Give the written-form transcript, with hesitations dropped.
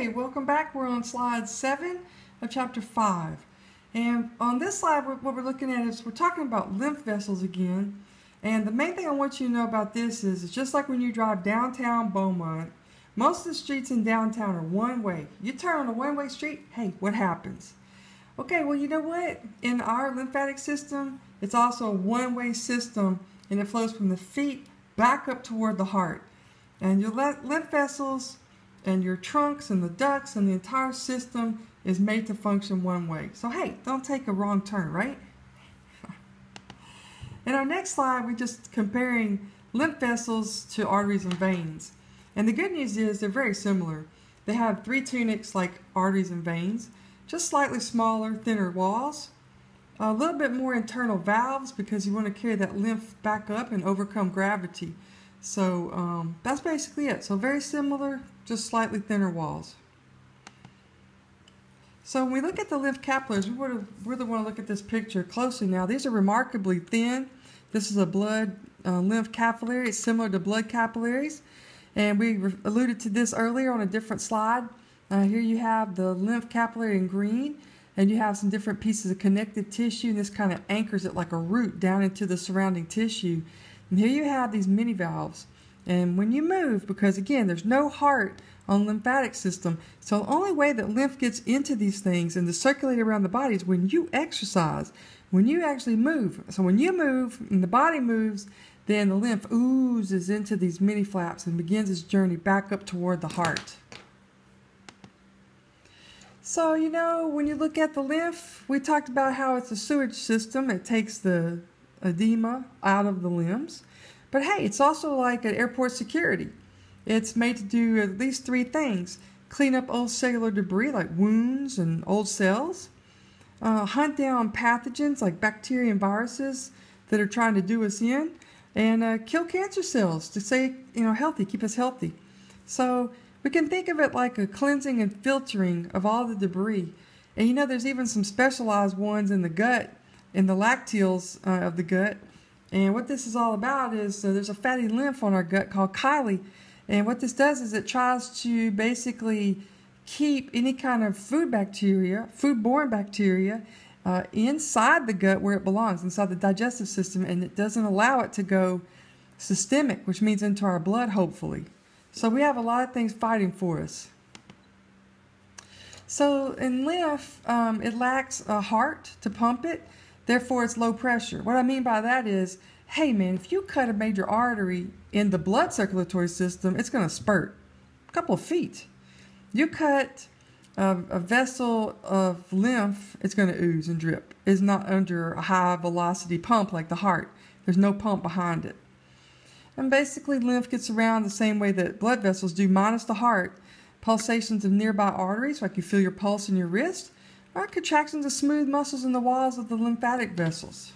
Okay, welcome back. We're on slide 7 of chapter 5. And on this slide, what we're looking at is we're talking about lymph vessels again. And the main thing I want you to know about this is it's just like when you drive downtown Beaumont. Most of the streets in downtown are one way. You turn on a one-way street, hey, what happens? Okay, well, you know what? In our lymphatic system, it's also a one-way system, and it flows from the feet back up toward the heart. And your lymph vessels and your trunks and the ducts and the entire system is made to function one way. So hey, don't take a wrong turn, right? In our next slide, we're just comparing lymph vessels to arteries and veins. And the good news is they're very similar. They have 3 tunics like arteries and veins, just slightly smaller, thinner walls, a little bit more internal valves because you want to carry that lymph back up and overcome gravity. So that's basically it. So very similar, just slightly thinner walls. So when we look at the lymph capillaries, we really want to look at this picture closely now. These are remarkably thin. This is a blood lymph capillary. It's similar to blood capillaries. And we alluded to this earlier on a different slide. Here you have the lymph capillary in green, and you have some different pieces of connective tissue, and this kind of anchors it like a root down into the surrounding tissue. And here you have these mini valves. And when you move, because again, there's no heart on the lymphatic system, so the only way that lymph gets into these things and to circulate around the body is when you exercise, when you actually move. So when you move and the body moves, then the lymph oozes into these mini flaps and begins its journey back up toward the heart. So, you know, when you look at the lymph, we talked about how it's a sewage system. It takes the edema out of the limbs. But hey, it's also like an airport security. It's made to do at least 3 things. Clean up old cellular debris like wounds and old cells. Hunt down pathogens like bacteria and viruses that are trying to do us in. And kill cancer cells to stay, healthy, keep us healthy. So we can think of it like a cleansing and filtering of all the debris. And there's even some specialized ones in the gut, in the lacteals of the gut. And what this is all about is there's a fatty lymph on our gut called chyli. And what this does is it tries to basically keep any kind of foodborne bacteria, inside the gut where it belongs, inside the digestive system, and it doesn't allow it to go systemic, which means into our blood, hopefully. So we have a lot of things fighting for us. So in lymph, it lacks a heart to pump it, therefore it's low pressure. What I mean by that is, hey man, if you cut a major artery in the blood circulatory system, it's going to spurt a couple of feet. You cut a vessel of lymph, it's going to ooze and drip. It's not under a high velocity pump like the heart. There's no pump behind it. And basically lymph gets around the same way that blood vessels do, minus the heart. Pulsations of nearby arteries, like you feel your pulse in your wrist, or contractions of smooth muscles in the walls of the lymphatic vessels.